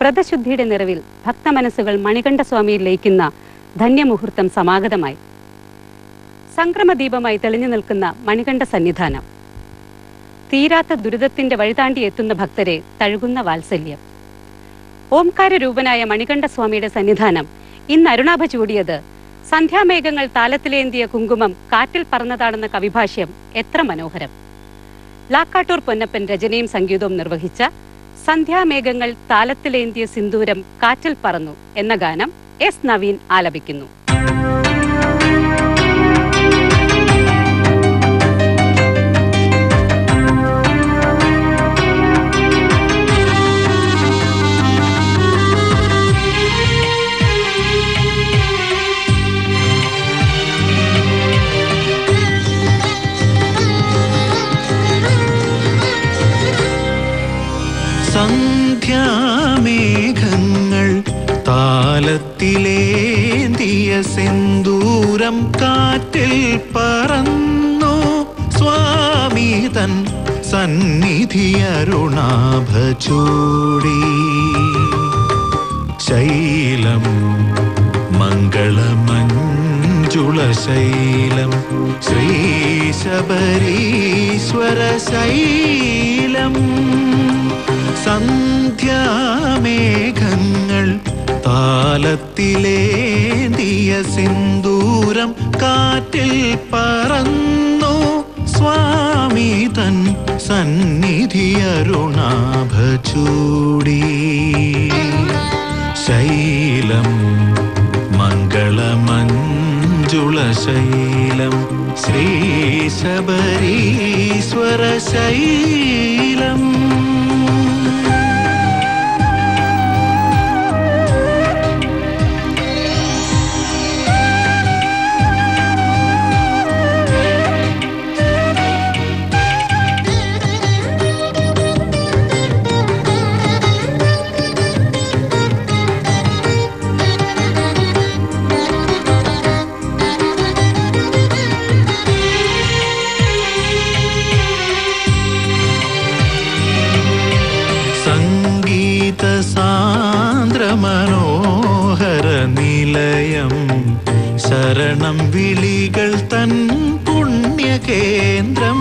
വ്രതശുദ്ധിയുടെ നിറവിൽ ഭക്തമനസ്സുകൾ മണികണ്ഠസ്വാമിയിൽ ലയിക്കുന്ന ധന്യമുഹൂർത്തം സമാഗതമായി. സംക്രമദീപമായി തെളിഞ്ഞു നിൽക്കുന്ന മണികണ്ഠ സന്നിധാനം, തീരാത്ത ദുരിതത്തിന്റെ വഴിതാണ്ടി എത്തുന്ന ഭക്തരെ തഴുകുന്ന വാത്സല്യം. ഓംകാര രൂപനായ മണികണ്ഠസ്വാമിയുടെ സന്നിധാനം ഇന്ന് അരുണാഭ ചൂടിയത് സന്ധ്യാമേഘങ്ങൾ താലത്തിലേന്തിയ കുങ്കുമം കാറ്റിൽ പറന്നതാണെന്ന കവിഭാഷ്യം എത്ര മനോഹരം. ലാക്കാട്ടൂർ പൊന്നപ്പൻ രചനയും സംഗീതവും നിർവഹിച്ച സന്ധ്യാമേഘങ്ങൾ താലത്തിലേന്തിയ സിന്ദൂരം കാറ്റിൽ പറന്നു എന്ന ഗാനം എസ് നവീൻ ആലപിക്കുന്നു. സന്ധ്യാമേഘങ്ങൾ താലത്തിലേന്തിയ സിന്ദൂരം കാറ്റിൽ പറന്നു സ്വാമി തൻ സന്നിധി അരുണാഭ ചൂടി. ശൈലം മംഗളമഞ്ജുളശൈലം ശ്രീശബരീശ്വര ശൈലം. സന്ധ്യാമേഘങ്ങൾ താലത്തിലേന്തിയ സിന്ദൂരം കാറ്റിൽ പറന്നു സ്വാമി തൻ സന്നിധി അരുണാഭ ചൂടി. ശൈലം മംഗളമഞ്ജുളശൈലം ശ്രീശബരീശ്വര ശൈലം. മനോഹര നിലയം ശരണം വിളികൾ തൻ പുണ്യകേന്ദ്രം.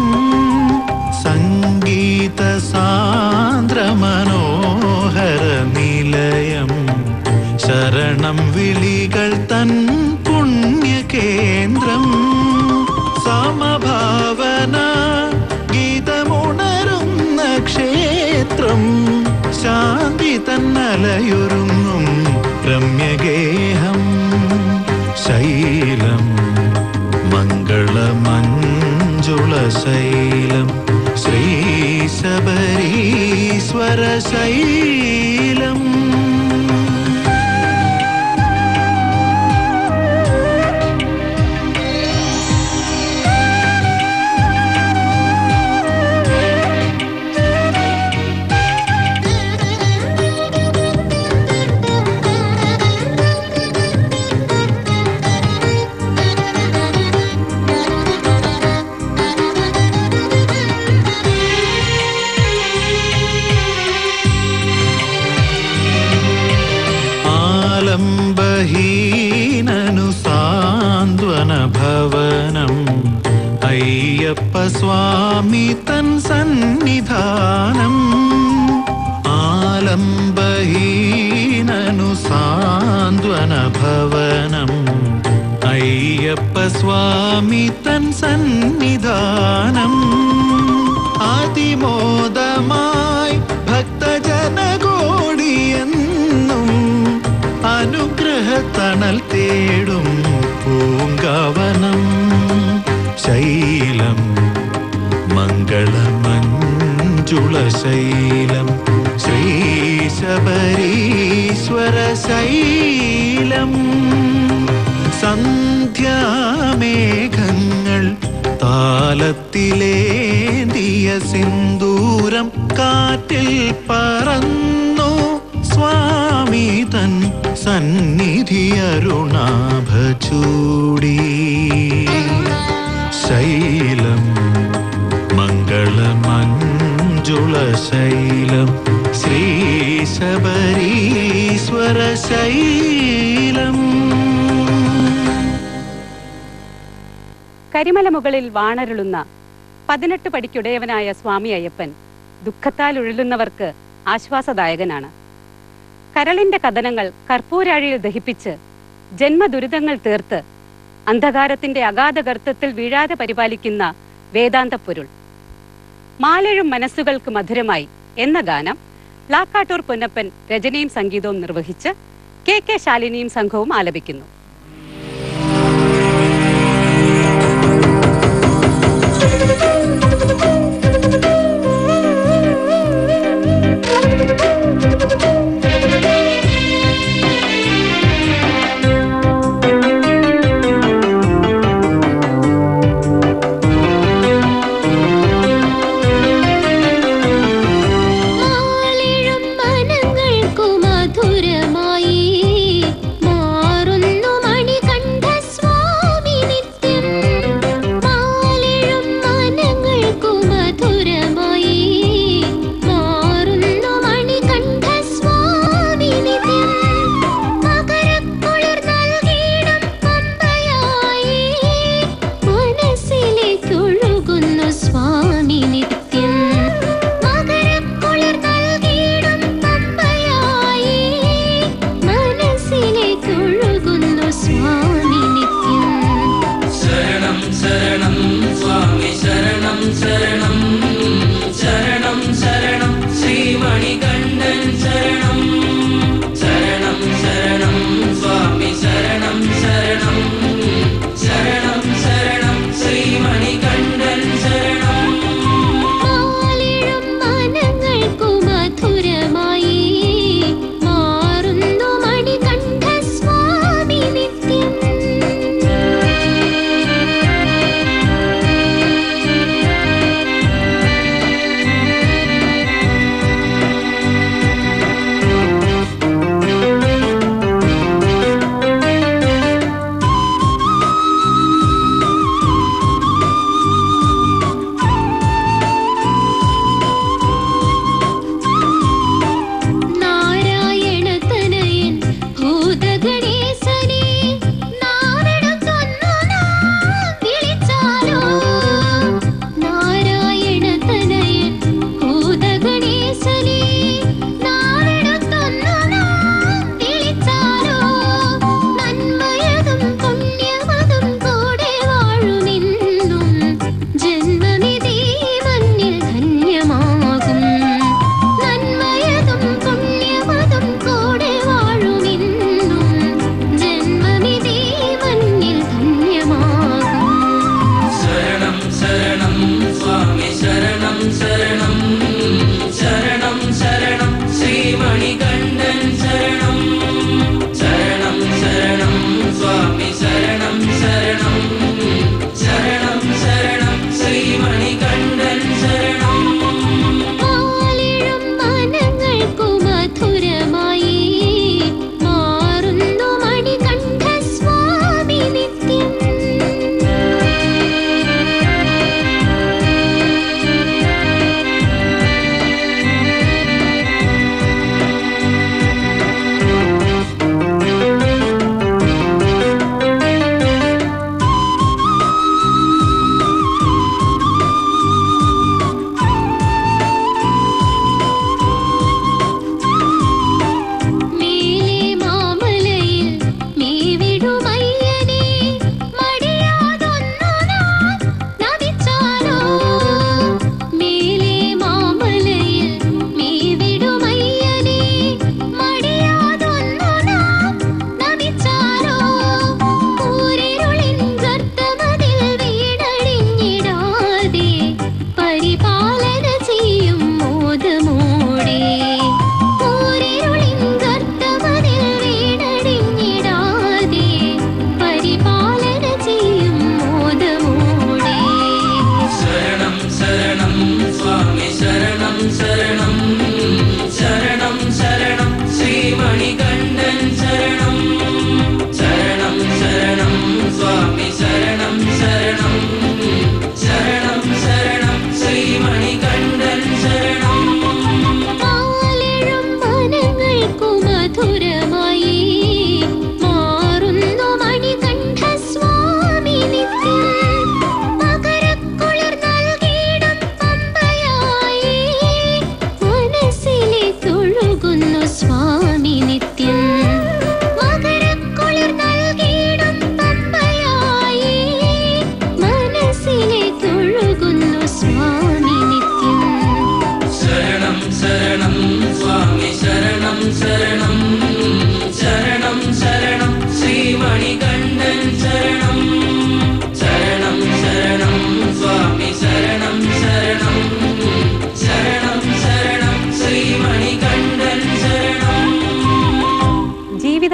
സംഗീത സാന്ദ്ര മനോഹര നിലയം ശരണം വിളികൾ തൻ പുണ്യകേന്ദ്രം. സമഭാവന ഗീതമുണരുന്ന ക്ഷേത്രം. ശാന്തി തന്നലയൊരുങ്ങും രമ്യഗേഹം. ശൈലം മംഗളമഞ്ജുളശൈലം ശ്രീശബരീശ്വര ശൈലം. ആലംബഹീനനു സാന്ത്വന ഭവനം അയ്യപ്പ സ്വാമി തൻ സന്നിധാനം. ആലംബഹീനനു സാന്ത്വന ഭവനം അയ്യപ്പ സ്വാമി തൻ സന്നിധാനം. അതിമോദമായി ഭക്തജനകോടിയെന്നും അനുഗ്രഹത്തണൽ തേടും പൂങ്കാവനം. ശൈലം മംഗളമഞ്ജുളശൈലം ശ്രീശബരീശ്വര ശൈലം. സന്ധ്യാമേഘങ്ങൾ താലത്തിലേന്തിയ സിന്ദൂരം കാറ്റിൽ പറന്നു സ്വാമി തൻ സന്നിധി അരുണാഭ ചൂടി. ശൈലം മംഗളമഞ്ജുളശൈലം മഞ്ജുളശൈലം ശ്രീശബരീശ്വരശൈലം. കരിമല മുകളിൽ വാണരുളുന്ന 18 പടിക്കുടയവനായ സ്വാമി അയ്യപ്പൻ ദുഃഖത്താൽ ഉഴലുന്നവർക്ക് ആശ്വാസദായകനാണ്. കരളിന്റെ കഥനങ്ങൾ കർപ്പൂരാഴിയിൽ ദഹിപ്പിച്ച് ജന്മദുരിതങ്ങൾ തീർത്ത് അന്ധകാരത്തിന്റെ അഗാധ ഗർത്തത്തിൽ വീഴാതെ പരിപാലിക്കുന്ന വേദാന്ത പൊരുൾ. മാലഴും മനസ്സുകൾക്ക് മധുരമായി എന്ന ഗാനം ലാക്കാട്ടൂർ പൊന്നപ്പൻ രചനയും സംഗീതവും നിർവഹിച്ച് KK ശാലിനിയും സംഘവും ആലപിക്കുന്നു. മാറുന്നു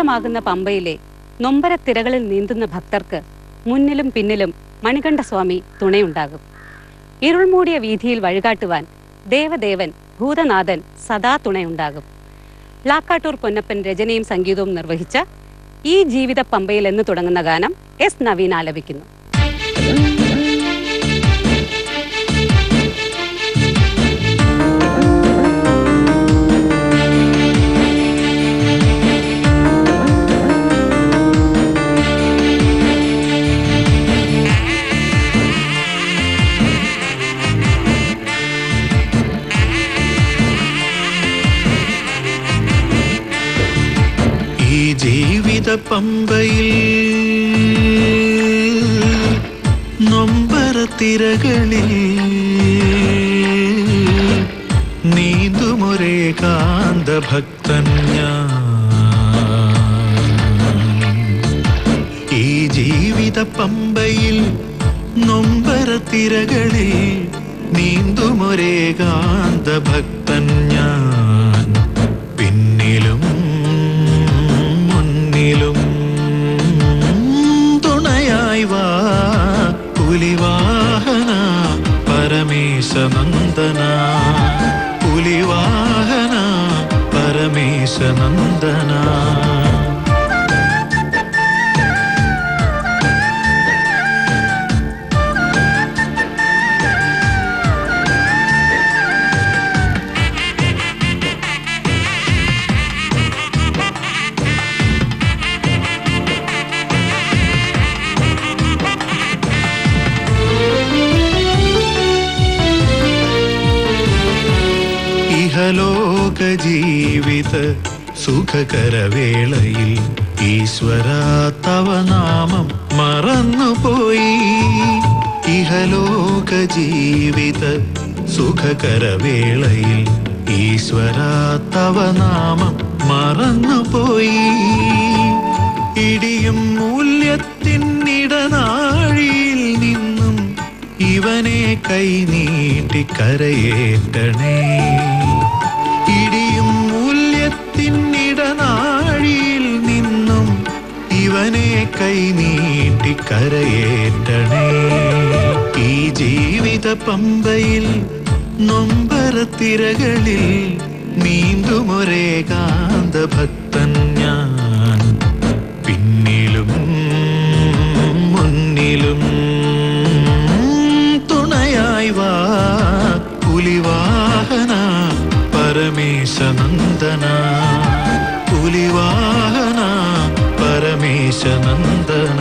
ജീവിതമാകുന്ന പമ്പയിലെ നൊമ്പരത്തിരകളിൽ നീന്തുന്ന ഭക്തർക്ക് മുന്നിലും പിന്നിലും മണികണ്ഠസ്വാമി തുണയുണ്ടാകും. ഇരുൾമൂടിയ വീതിയിൽ വഴികാട്ടുവാൻ ദേവദേവൻ ഭൂതനാഥൻ സദാ തുണയുണ്ടാകും. ലാക്കാട്ടൂർ പൊന്നപ്പൻ രചനയും സംഗീതവും നിർവഹിച്ച ഈ ജീവിത പമ്പയിൽ എന്ന് തുടങ്ങുന്ന ഗാനം എസ് നവീൻ ആലപിക്കുന്നു. ജീവിത പമ്പയിൽ നൊമ്പരത്തിരകളിൽ നീന്തുമൊരേകാന്ത ഭക്തൻ ഞാൻ. ഈ ജീവിത പമ്പയിൽ നൊമ്പരത്തിരകളിൽ നീന്തുമൊരേകാന്ത ഭക്തൻ ഞാൻ. പിന്നിലും തുണയായി വാ പുലിവാഹന പരമേശനന്ദന, പുലിവാഹന പരമേശനന്ദന. ഇഹലോക ജീവിത സുഖകരവേളയിൽ ഈശ്വര തവ നാമം മറന്നുപോയി. ഇഹലോക ജീവിത സുഖകരവേളയിൽ ഈശ്വര തവ നാമം മറന്നുപോയി. ഇടിയും മൂല്യത്തിനിടനാഴിയിൽ നിന്നും ഇവനെ കൈനീട്ടി കരയേറ്റണേ. ഇടിയും മൂല്യത്തിനിടനാഴിയിൽ നിന്നും ഇവനെ കൈനീട്ടി കരയേറ്റണേ. ഈ ജീവിത പമ്പയിൽ നൊമ്പരത്തിരകളിൽ നീന്തുമൊരേകാന്ത ഭക്തൻ ഞാൻ. പിന്നിലും മുന്നിലും തുണയായി വാ പുലിവാഹന പരമേശനന്ദന, പുലിവാഹന പരമേശനന്ദന.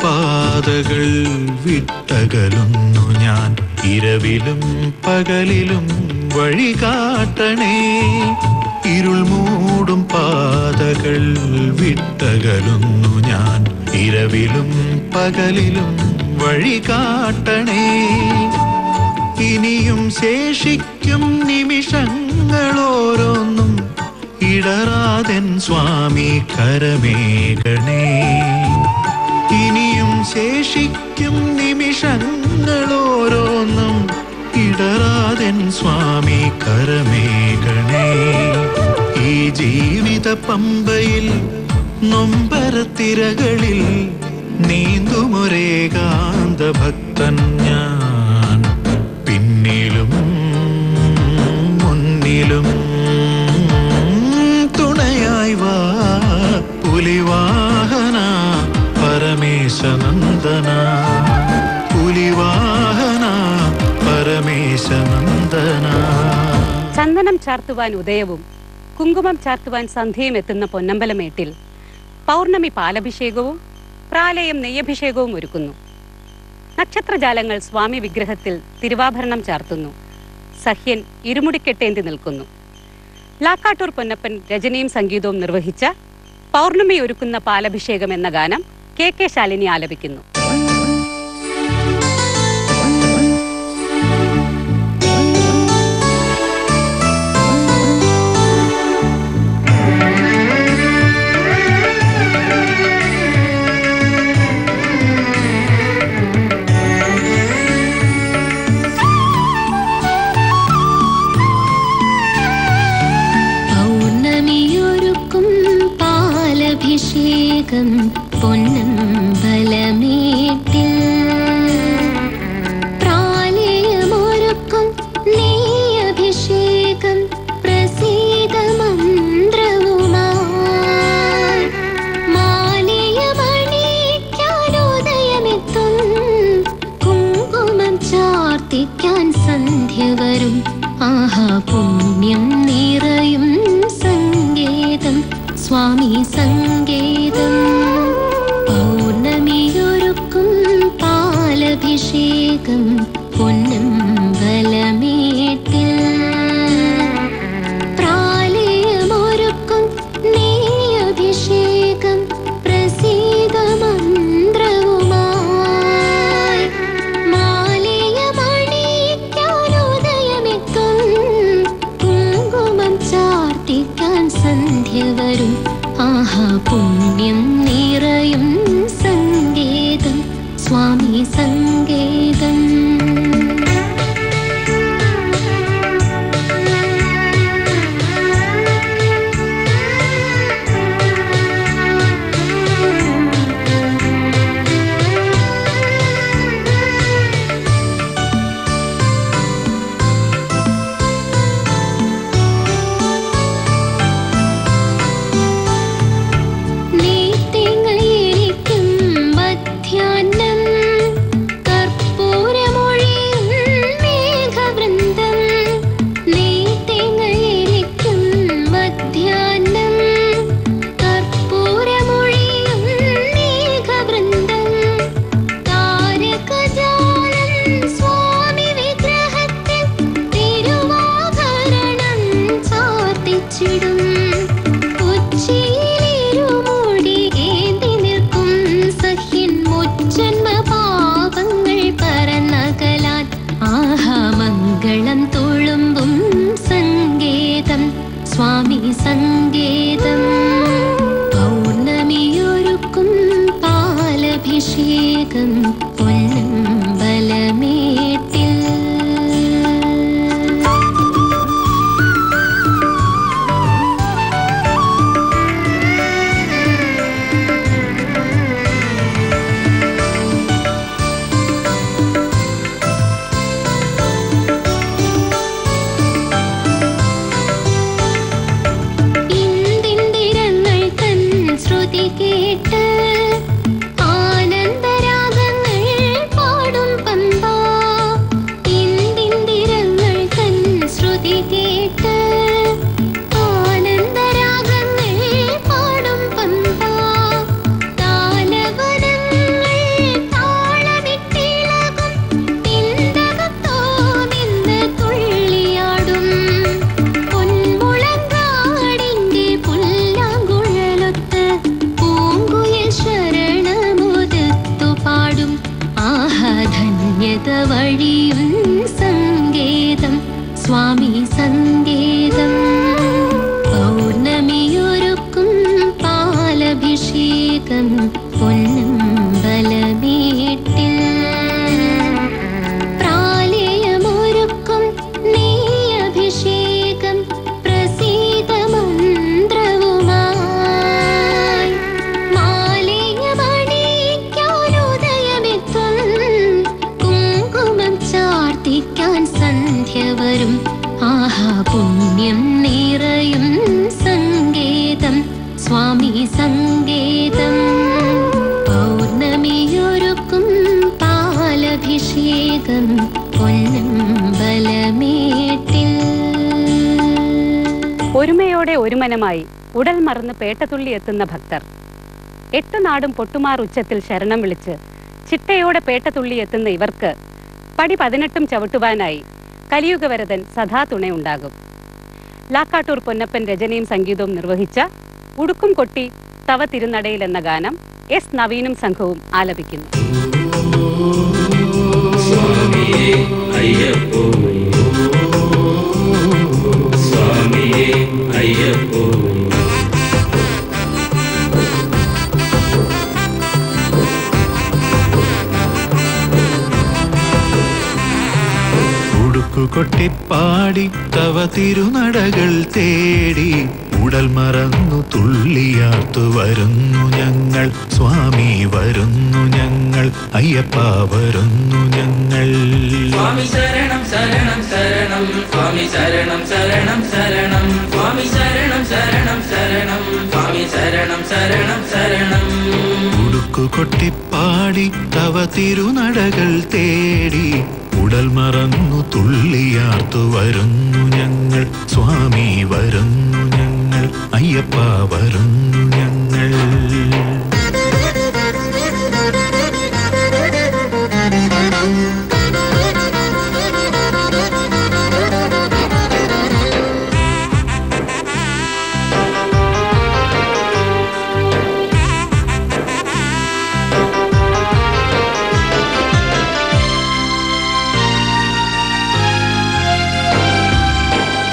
പാതകൾ വിട്ടകലുന്നു ഞാൻ, ഇരവിലും പകലിലും വഴികാട്ടണേ. ഇരുൾ മൂടും പാതകൾ വിട്ടകലുന്നു ഞാൻ, ഇരവിലും പകലിലും വഴികാട്ടണേ. ഇനിയും ശേഷിക്കും നിമിഷങ്ങളോരോന്നും ഇടറാതെൻ സ്വാമി കരമേകണേ. ഇനിയും ശേഷിക്കും നിമിഷങ്ങളോരോന്നും ഇടറാതെൻ സ്വാമി കരമേകണേ. ഈ ജീവിത പമ്പയിൽ നൊമ്പരത്തിരകളിൽ നീന്തുമൊരേകാന്ത ഭക്തൻ ഞാൻ. പിന്നിലും മുന്നിലും തുണയായി വാ പുലിവാഹന പരമേശനന്ദന, പുലിവാഹന പരമേശനന്ദന. ചന്ദനം ചാർത്തുവാൻ ഉദയവും കുങ്കുമം ചാർത്തുവാൻ സന്ധ്യയും എത്തുന്ന പൊന്നമ്പലമേട്ടിൽ പൗർണമി പാലഭിഷേകവും പ്രാലയം നെയ്യഭിഷേകവും ഒരുക്കുന്നു. നക്ഷത്രജാലങ്ങൾ സ്വാമി വിഗ്രഹത്തിൽ തിരുവാഭരണം ചാർത്തുന്നു. സഹ്യൻ ഇരുമുടിക്കെട്ടേന്തി നിൽക്കുന്നു. ലാക്കാട്ടൂർ പൊന്നപ്പൻ രചനയും സംഗീതവും നിർവഹിച്ച പൗർണമി ഒരുക്കുന്ന പാലഭിഷേകം എന്ന ഗാനം കെ ശാലിനി ആലപിക്കുന്നു. പൊന്നമ്പലമേട്ടിൽ പ്രാലയമൊരുക്കും നെയ്യഭിഷേകം പ്രസീത മന്ത്രവുമായി മാലയമണിക്കാനുദയമെത്തും കുങ്കുമം ചാർത്തിക്കാൻ സന്ധ്യ വരും. ആഹാ പുണ്യം നിറയും സങ്കേതം സ്വാമി സങ്കേതം. പൗർണമിയൊരുക്കും പാലഭിഷേകം പൊന്നമ്പലമേട്ടിൽ പ്രാലയമൊരുക്കും നെയ്യഭിഷേകം പ്രസീത മന്ത്രവുമായി മാലയമണിക്കാനുദയമെത്തും കുങ്കുമം ചാർത്തിക്കാൻ സന്ധ്യ വരും. ആഹാ പുണ്യം നിറയും സങ്കേതം സ്വാമി സങ്കേതം. സ്വാമി സങ്കേതം. പൗർണമിയൊരുക്കും പാലഭിഷേകം പൊന്നമ്പലമേട്ടിൽ. വഴിയും സങ്കേതം സ്വാമി സങ്കേതം. പൗർണമിയൊരുക്കും പാലഭിഷേകം പൊന്നമ്പലമേട്ടിൽ പ്രാലയമൊരുക്കും നെയ്യഭിഷേകം പ്രസീത മന്ത്രവുമായി മാലയമണിക്കാനുദയമെത്തും കുങ്കുമം ചാർത്തിക്കാൻ സന്ധ്യ വരും. ആഹാ പുണ്യം നിറയും സങ്കേതം സ്വാമി സങ്കേതം. പൗർണമിയൊരുക്കും പാലഭിഷേകം പൊന്നമ്പലമേട്ടിൽ. ഒരുമയോടെ ഒരുമനമായി ഉടൽ മറന്ന് പേട്ടതുള്ളി എത്തുന്ന ഭക്തർ. 8 നാടും പൊട്ടുമാർ ഉച്ചത്തിൽ ശരണം വിളിച്ച് ചിട്ടയോടെ പേട്ടതുള്ളി എത്തുന്ന ഇവർക്ക് പടി 18 ചവിട്ടുവാനായി കലിയുഗവരതൻ സദാ തുണയുണ്ടാകും. ലാക്കാട്ടൂർ പൊന്നപ്പൻ രചനയും സംഗീതവും നിർവഹിച്ച ഉടുക്കും കൊട്ടി തവ തിരുനടയിൽ എന്ന ഗാനം എസ് നവീനും സംഘവും ആലപിക്കുന്നു. സ്വാമിയേ അയ്യപ്പോ, സ്വാമിയേ അയ്യപ്പോ. കൊട്ടിപ്പാടി തവ തിരുനടകൾ തേടി ഉടൽ മറന്നു തുള്ളിയാർത്തു വരുന്നു ഞങ്ങൾ. സ്വാമി വരുന്നു ഞങ്ങൾ, അയ്യപ്പ വരുന്നു ഞങ്ങൾ. സ്വാമി ശരണം ശരണം ശരണം, സ്വാമി ശരണം ശരണം ശരണം, സ്വാമി ശരണം ശരണം ശരണം, സ്വാമി ശരണം ശരണം ശരണം. ഉടുക്കു കൊട്ടിപ്പാടി തവ തിരുനടകൾ തേടി ഉടൽ മറന്നു തുള്ളിയാർത്തു വരുന്നു ഞങ്ങൾ. സ്വാമി വരുന്നു ഞങ്ങൾ, അയ്യപ്പ വരുന്നു ഞങ്ങൾ.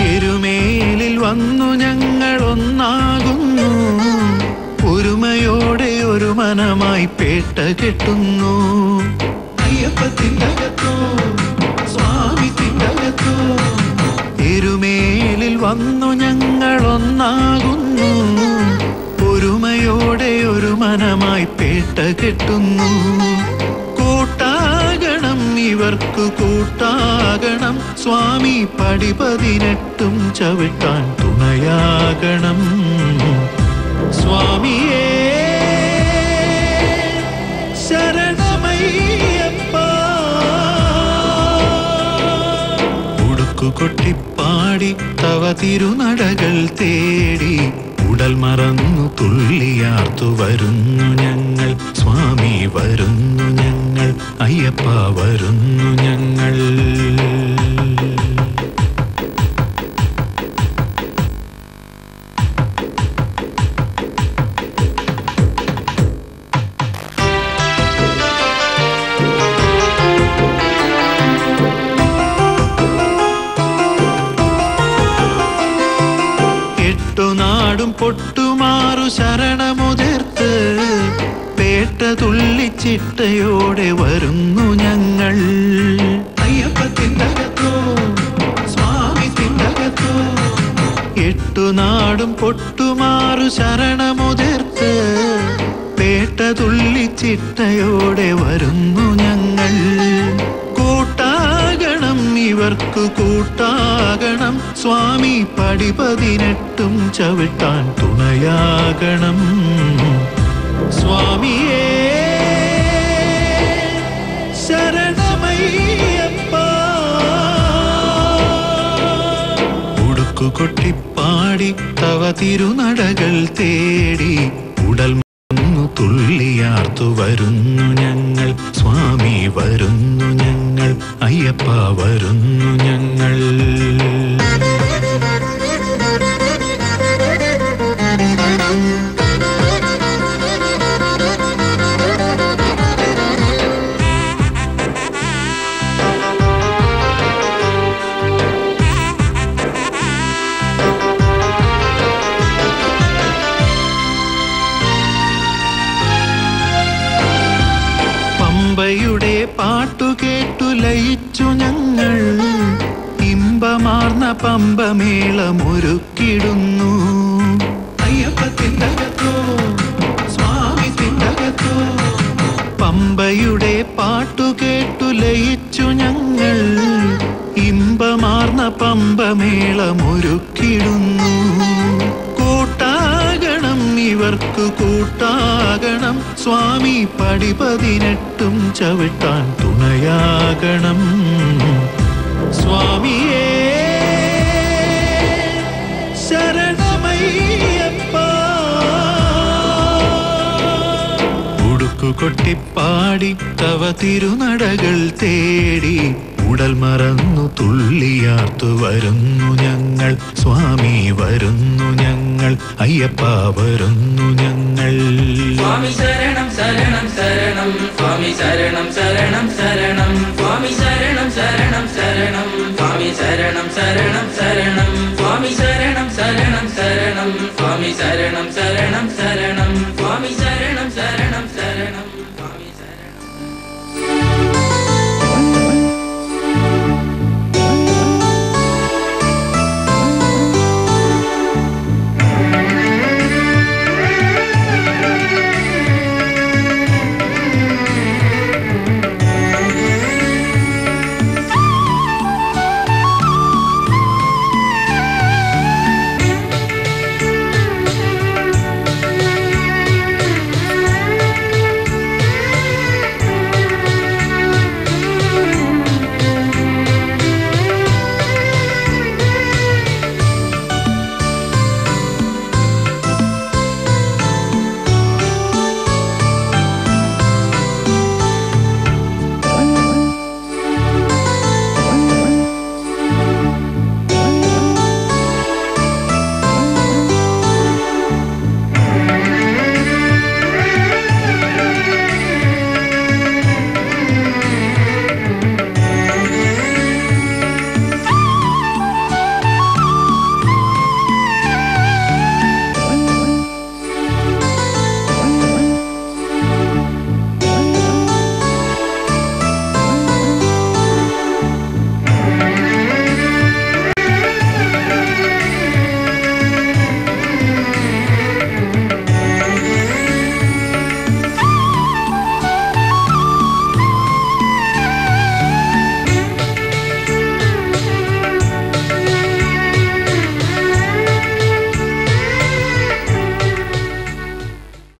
എരുമേലിൽ വന്നു ഞങ്ങൾ ഒന്നാകുന്നു, ഒരുമയോടെ ഒരു മനമായി പേട്ട കെട്ടുന്നു. അയ്യപ്പത്തിൻ്റകത്തോ സ്വാമി തിണ്ടകത്തോ. എരുമേലിൽ വന്നു ഞങ്ങൾ ഒന്നാകുന്നു, ഒരുമയോടെ ഒരു മനമായി പേട്ട കെട്ടുന്നു. കൂട്ടാകണം ഇവർക്ക് കൂട്ടാകണം, സ്വാമി പടി 18 ചവിട്ടാൻ തുണയാകണം. സ്വാമിയേ ശരണമയ്യപ്പ. ഉടുക്കു കൊട്ടിപ്പാടി തവ തിരുനടകൾ തേടി ഉടൽ മറന്നു തുള്ളിയാർത്തു വരുന്നു ഞങ്ങൾ. സ്വാമി വരുന്നു ഞങ്ങൾ, അയ്യപ്പ വരുന്നു ഞങ്ങൾ. നാടും പൊട്ടുമാറു ശരണമുതിർത്ത് പേട്ട തുള്ളിച്ചിട്ടയോടെ വരുന്നു ഞങ്ങൾ. അയ്യപ്പത്തിൻ്റകത്തോ സ്വാമി തിണ്ടകത്തോ. 8 നാടും പൊട്ടുമാറു ശരണമുതിർത്ത് പേട്ട തുള്ളിച്ചിട്ടയോടെ വരുന്നു ഞങ്ങൾ. കൂട്ടാകണം ഇവർക്ക് കൂട്ടാകണം, സ്വാമി പടി 18 ചവിട്ടാൻ തുണയാകണം. സ്വാമിയേ ശരണമയ്യപ്പ. ഉടുക്കു കൊട്ടിപ്പാടി തവ തിരുനടകൾ തേടി ഉടൽ മറന്നു തുള്ളിയാർത്തു വരുന്നു ഞങ്ങൾ. സ്വാമി വരുന്നു ഞങ്ങൾ, അയ്യപ്പ വരുന്നു ഞങ്ങൾ. പമ്പയുടെ പാട്ടുകേട്ടു ലയിച്ചു ഞങ്ങൾ, ഇമ്പമാർന്ന പമ്പമേളമൊരുക്കിടുന്നു. അയ്യപ്പത്തിൻ്റകത്തോ സ്വാമി തിണ്ടകത്തോ. പമ്പയുടെ പാട്ടുകേട്ടു ലയിച്ചു ഞങ്ങൾ, ഇമ്പമാർന്ന പമ്പമേളമൊരുക്കിടുന്നു. കൂട്ടാകണം ഇവർക്ക് കൂട്ടാകണം, സ്വാമി പടി 18 ചവിട്ടാൻ തുണയാകണം. സ്വാമിയേ ശരണമയ്യപ്പ. ഉടുക്കു കൊട്ടിപ്പാടി തവ തിരുനടകൾ തേടി ഉടൽ മറന്നു തുള്ളിയാർത്തു വരുന്നു ഞങ്ങൾ സ്വാമി വരുന്നു ഞങ്ങൾ അയ്യപ്പ വരുന്നു ഞങ്ങൾ സ്വാമി ശരണം ശരണം ശരണം സ്വാമി ശരണം ശരണം ശരണം സ്വാമി ശരണം ശരണം ശരണം സ്വാമി ശരണം ശരണം ശരണം സ്വാമി ശരണം ശരണം ശരണം സ്വാമി ശരണം ശരണം ശരണം സ്വാമി ശരണം ശരണം ശരണം